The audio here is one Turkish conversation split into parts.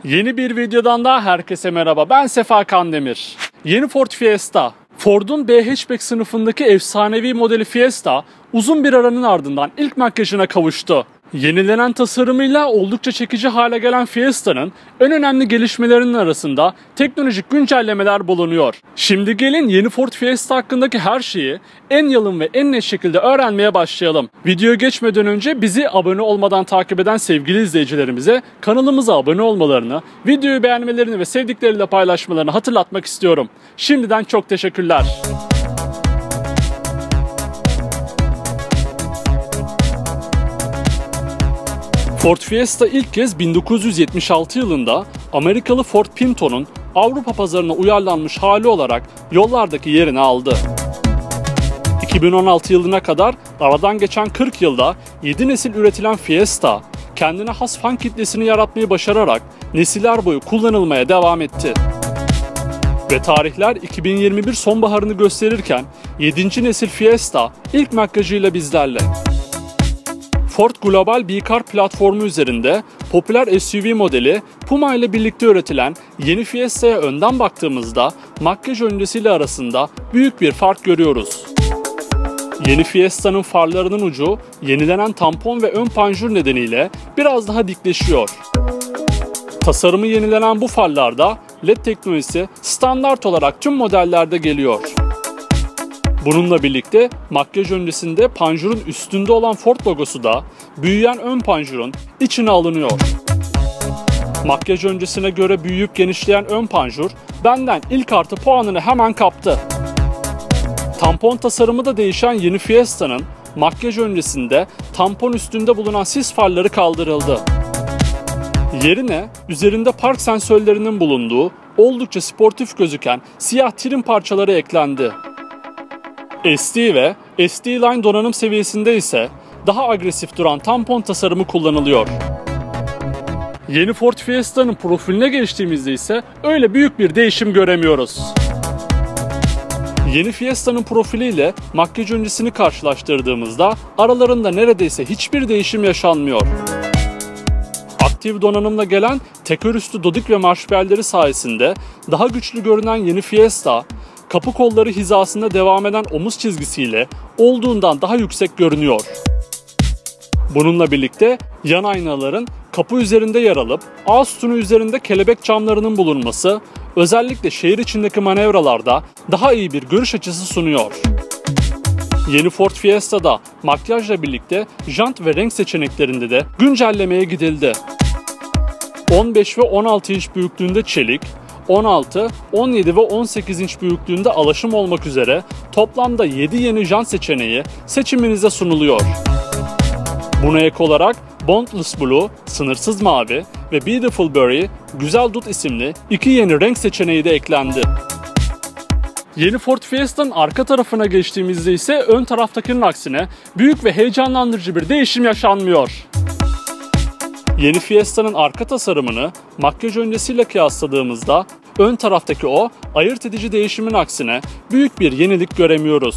Yeni bir videodan daha herkese merhaba. Ben Sefa Kandemir. Yeni Ford Fiesta. Ford'un B-Hatchback sınıfındaki efsanevi modeli Fiesta uzun bir aranın ardından ilk makyajına kavuştu. Yenilenen tasarımıyla oldukça çekici hale gelen Fiesta'nın en önemli gelişmelerinin arasında teknolojik güncellemeler bulunuyor. Şimdi gelin yeni Ford Fiesta hakkındaki her şeyi en yalın ve en net şekilde öğrenmeye başlayalım. Videoya geçmeden önce bizi abone olmadan takip eden sevgili izleyicilerimize kanalımıza abone olmalarını, videoyu beğenmelerini ve sevdikleriyle paylaşmalarını hatırlatmak istiyorum. Şimdiden çok teşekkürler. Ford Fiesta ilk kez 1976 yılında Amerikalı Ford Pinto'nun Avrupa pazarına uyarlanmış hali olarak yollardaki yerini aldı. 2016 yılına kadar aradan geçen 40 yılda 7 nesil üretilen Fiesta, kendine has fan kitlesini yaratmayı başararak nesiller boyu kullanılmaya devam etti. Ve tarihler 2021 sonbaharını gösterirken 7. nesil Fiesta ilk makyajıyla bizlerle. Ford Global B-Car platformu üzerinde popüler SUV modeli Puma ile birlikte üretilen yeni Fiesta'ya önden baktığımızda makyaj öncesiyle arasında büyük bir fark görüyoruz. Yeni Fiesta'nın farlarının ucu yenilenen tampon ve ön panjur nedeniyle biraz daha dikleşiyor. Tasarımı yenilenen bu farlarda LED teknolojisi standart olarak tüm modellerde geliyor. Bununla birlikte makyaj öncesinde panjurun üstünde olan Ford logosu da büyüyen ön panjurun içine alınıyor. Makyaj öncesine göre büyüyüp genişleyen ön panjur benden ilk artı puanını hemen kaptı. Tampon tasarımı da değişen yeni Fiesta'nın makyaj öncesinde tampon üstünde bulunan sis farları kaldırıldı. Yerine üzerinde park sensörlerinin bulunduğu oldukça sportif gözüken siyah trim parçaları eklendi. SD ve SD-Line donanım seviyesinde ise daha agresif duran tampon tasarımı kullanılıyor. Yeni Ford Fiesta'nın profiline geçtiğimizde ise öyle büyük bir değişim göremiyoruz. Yeni Fiesta'nın profiliyle makyaj öncesini karşılaştırdığımızda aralarında neredeyse hiçbir değişim yaşanmıyor. Aktif donanımla gelen tekerüstü dodik ve marşpiyerleri sayesinde daha güçlü görünen yeni Fiesta, kapı kolları hizasında devam eden omuz çizgisiyle olduğundan daha yüksek görünüyor. Bununla birlikte yan aynaların kapı üzerinde yer alıp ağ sütunu üzerinde kelebek camlarının bulunması özellikle şehir içindeki manevralarda daha iyi bir görüş açısı sunuyor. Yeni Ford Fiesta'da makyajla birlikte jant ve renk seçeneklerinde de güncellemeye gidildi. 15 ve 16 inç büyüklüğünde çelik, 16, 17 ve 18 inç büyüklüğünde alaşım olmak üzere toplamda 7 yeni jant seçeneği seçiminize sunuluyor. Buna ek olarak Boundless Blue, Sınırsız Mavi ve Beautiful Berry, Güzel Dut isimli 2 yeni renk seçeneği de eklendi. Yeni Ford Fiesta'nın arka tarafına geçtiğimizde ise ön taraftakinin aksine büyük ve heyecanlandırıcı bir değişim yaşanmıyor. Yeni Fiesta'nın arka tasarımını makyaj öncesiyle kıyasladığımızda ön taraftaki o ayırt edici değişimin aksine büyük bir yenilik göremiyoruz.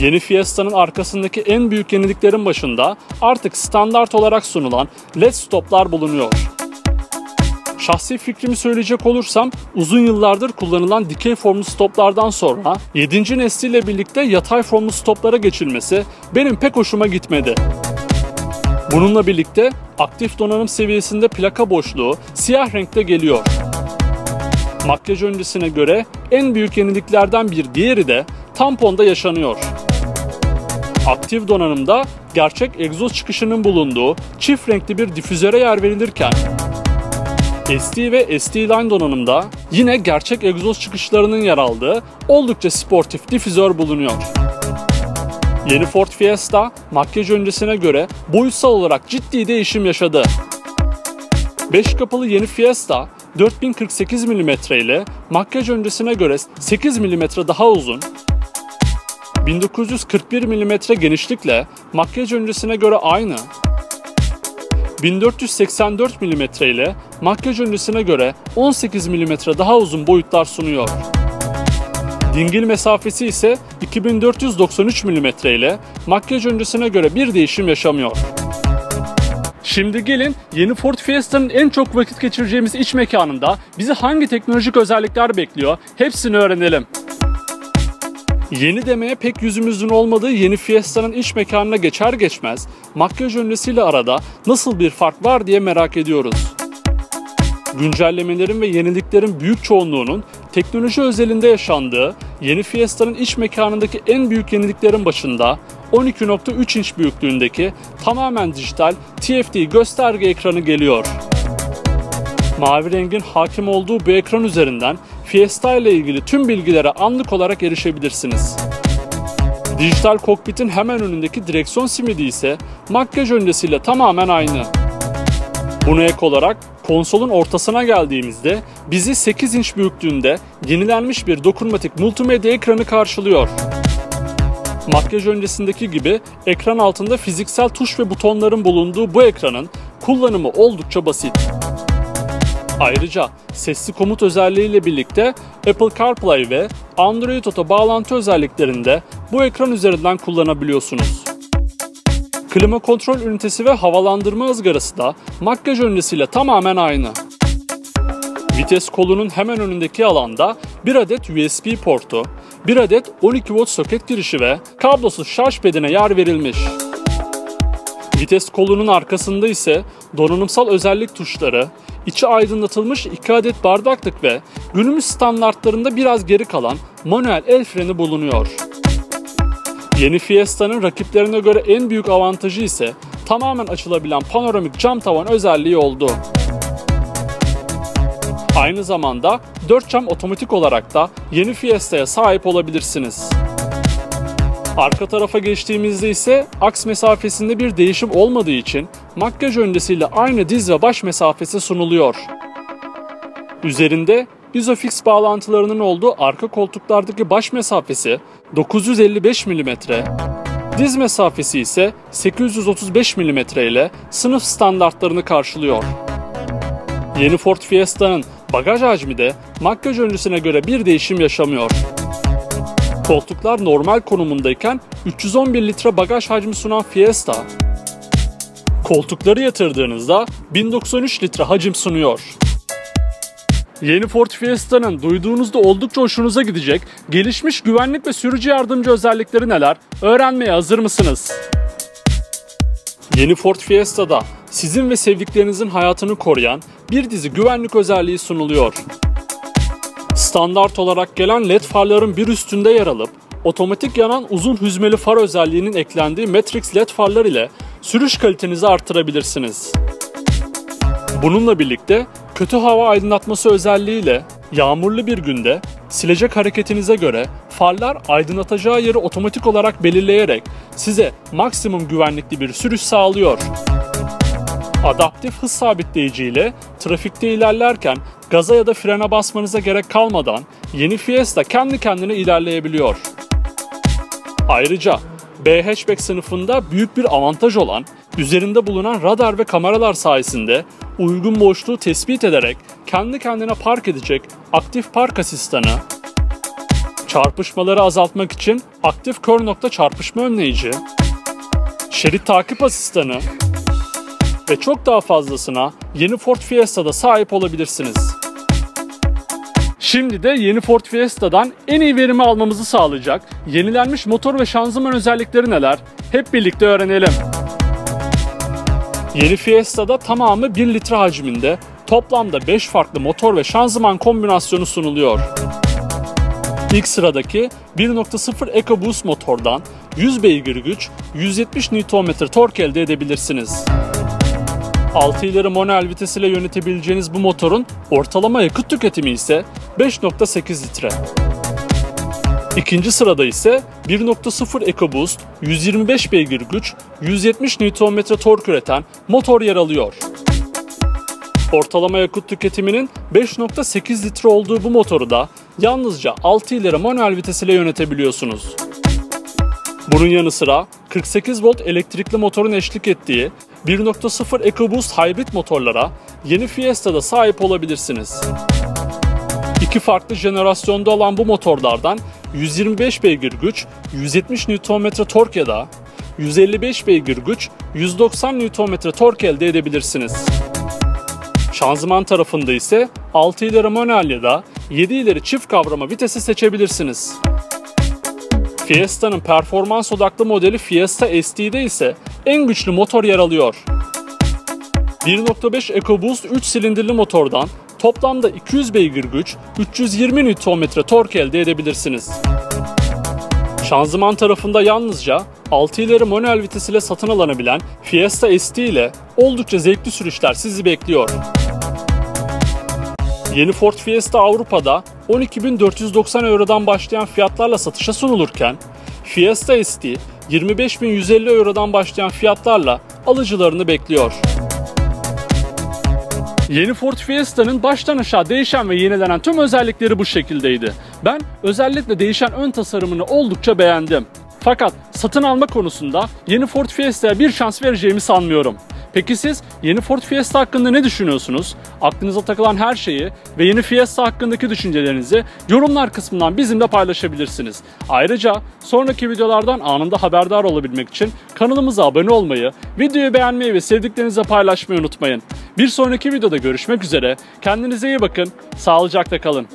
Yeni Fiesta'nın arkasındaki en büyük yeniliklerin başında artık standart olarak sunulan LED stoplar bulunuyor. Şahsi fikrimi söyleyecek olursam uzun yıllardır kullanılan dikey formlu stoplardan sonra 7. nesliyle birlikte yatay formlu stoplara geçilmesi benim pek hoşuma gitmedi. Bununla birlikte aktif donanım seviyesinde plaka boşluğu siyah renkte geliyor. Makyaj öncesine göre en büyük yeniliklerden bir diğeri de tamponda yaşanıyor. Aktif donanımda gerçek egzoz çıkışının bulunduğu çift renkli bir difüzöre yer verilirken SD ve SD-Line donanımda yine gerçek egzoz çıkışlarının yer aldığı oldukça sportif difüzör bulunuyor. Yeni Ford Fiesta makyaj öncesine göre boyutsal olarak ciddi değişim yaşadı. 5 kapılı yeni Fiesta 4048 mm ile makyaj öncesine göre 8 mm daha uzun, 1941 mm genişlikle makyaj öncesine göre aynı, 1484 mm ile makyaj öncesine göre 18 mm daha uzun boyutlar sunuyor. Dingil mesafesi ise 2493 mm ile makyaj öncesine göre bir değişim yaşamıyor. Şimdi gelin yeni Ford Fiesta'nın en çok vakit geçireceğimiz iç mekanında bizi hangi teknolojik özellikler bekliyor hepsini öğrenelim. Yeni demeye pek yüzümüzün olmadığı yeni Fiesta'nın iç mekanına geçer geçmez makyaj öncesiyle arada nasıl bir fark var diye merak ediyoruz. Güncellemelerin ve yeniliklerin büyük çoğunluğunun teknoloji özelinde yaşandığı yeni Fiesta'nın iç mekanındaki en büyük yeniliklerin başında 12.3 inç büyüklüğündeki tamamen dijital TFT gösterge ekranı geliyor. Mavi rengin hakim olduğu bu ekran üzerinden Fiesta ile ilgili tüm bilgilere anlık olarak erişebilirsiniz. Dijital kokpitin hemen önündeki direksiyon simidi ise makyaj öncesiyle tamamen aynı. Buna ek olarak konsolun ortasına geldiğimizde bizi 8 inç büyüklüğünde yenilenmiş bir dokunmatik multimedya ekranı karşılıyor. Makyaj öncesindeki gibi ekran altında fiziksel tuş ve butonların bulunduğu bu ekranın kullanımı oldukça basit. Ayrıca sesli komut özelliğiyle birlikte Apple CarPlay ve Android Auto bağlantı özelliklerini de bu ekran üzerinden kullanabiliyorsunuz. Klima kontrol ünitesi ve havalandırma ızgarası da makyaj öncesiyle tamamen aynı. Vites kolunun hemen önündeki alanda bir adet USB portu, bir adet 12 volt soket girişi ve kablosuz şarj pedine yer verilmiş. Vites kolunun arkasında ise donanımsal özellik tuşları, içi aydınlatılmış 2 adet bardaklık ve günümüz standartlarında biraz geri kalan manuel el freni bulunuyor. Yeni Fiesta'nın rakiplerine göre en büyük avantajı ise tamamen açılabilen panoramik cam tavan özelliği oldu. Aynı zamanda 4 cam otomatik olarak da yeni Fiesta'ya sahip olabilirsiniz. Arka tarafa geçtiğimizde ise aks mesafesinde bir değişim olmadığı için makyaj öncesiyle aynı diz ve baş mesafesi sunuluyor. Üzerinde Isofix bağlantılarının olduğu arka koltuklardaki baş mesafesi 955 mm, diz mesafesi ise 835 mm ile sınıf standartlarını karşılıyor. Yeni Ford Fiesta'nın bagaj hacmi de makyaj öncesine göre bir değişim yaşamıyor. Koltuklar normal konumundayken 311 litre bagaj hacmi sunan Fiesta, koltukları yatırdığınızda 1093 litre hacim sunuyor. Yeni Ford Fiesta'nın duyduğunuzda oldukça hoşunuza gidecek gelişmiş güvenlik ve sürücü yardımcı özellikleri neler? Öğrenmeye hazır mısınız? Yeni Ford Fiesta'da sizin ve sevdiklerinizin hayatını koruyan bir dizi güvenlik özelliği sunuluyor. Standart olarak gelen LED farların bir üstünde yer alıp otomatik yanan uzun hüzmeli far özelliğinin eklendiği Matrix LED farlar ile sürüş kalitenizi artırabilirsiniz. Bununla birlikte kötü hava aydınlatması özelliğiyle yağmurlu bir günde silecek hareketinize göre farlar aydınlatacağı yeri otomatik olarak belirleyerek size maksimum güvenlikli bir sürüş sağlıyor. Adaptif hız sabitleyici ile trafikte ilerlerken gaza ya da frene basmanıza gerek kalmadan yeni Fiesta kendi kendine ilerleyebiliyor. Ayrıca B hatchback sınıfında büyük bir avantaj olan üzerinde bulunan radar ve kameralar sayesinde uygun boşluğu tespit ederek kendi kendine park edecek aktif park asistanı, çarpışmaları azaltmak için aktif kör nokta çarpışma önleyici, şerit takip asistanı ve çok daha fazlasına yeni Ford Fiesta'da sahip olabilirsiniz. Şimdi de yeni Ford Fiesta'dan en iyi verimi almamızı sağlayacak yenilenmiş motor ve şanzıman özellikleri neler? Hep birlikte öğrenelim. Yeni Fiesta'da tamamı 1 litre hacminde toplamda 5 farklı motor ve şanzıman kombinasyonu sunuluyor. İlk sıradaki 1.0 EcoBoost motordan 100 beygir güç, 170 Nm tork elde edebilirsiniz. 6 ileri manuel vites ile yönetebileceğiniz bu motorun ortalama yakıt tüketimi ise 5.8 litre. İkinci sırada ise 1.0 EcoBoost, 125 beygir güç, 170 Nm tork üreten motor yer alıyor. Ortalama yakıt tüketiminin 5.8 litre olduğu bu motoru da yalnızca 6 ileri manuel vites ile yönetebiliyorsunuz. Bunun yanı sıra 48 volt elektrikli motorun eşlik ettiği 1.0 EcoBoost hibrit motorlara yeni Fiesta'da sahip olabilirsiniz. İki farklı jenerasyonda olan bu motorlardan 125 beygir güç, 170 Nm tork ya da 155 beygir güç, 190 Nm tork elde edebilirsiniz. Şanzıman tarafında ise 6 ileri manuel ya da 7 ileri çift kavrama vitesi seçebilirsiniz. Fiesta'nın performans odaklı modeli Fiesta ST'de ise en güçlü motor yer alıyor. 1.5 EcoBoost 3 silindirli motordan toplamda 200 beygir güç, 320 Nm tork elde edebilirsiniz. Şanzıman tarafında yalnızca 6 ileri manuel vites ile satın alınabilen Fiesta ST ile oldukça zevkli sürüşler sizi bekliyor. Yeni Ford Fiesta Avrupa'da 12.490 Euro'dan başlayan fiyatlarla satışa sunulurken, Fiesta ST 25.150 Euro'dan başlayan fiyatlarla alıcılarını bekliyor. Yeni Ford Fiesta'nın baştan aşağı değişen ve yenilenen tüm özellikleri bu şekildeydi. Ben özellikle değişen ön tasarımını oldukça beğendim. Fakat satın alma konusunda yeni Ford Fiesta'ya bir şans vereceğimi sanmıyorum. Peki siz yeni Ford Fiesta hakkında ne düşünüyorsunuz? Aklınıza takılan her şeyi ve yeni Fiesta hakkındaki düşüncelerinizi yorumlar kısmından bizimle paylaşabilirsiniz. Ayrıca sonraki videolardan anında haberdar olabilmek için kanalımıza abone olmayı, videoyu beğenmeyi ve sevdiklerinizle paylaşmayı unutmayın. Bir sonraki videoda görüşmek üzere. Kendinize iyi bakın. Sağlıcakla kalın.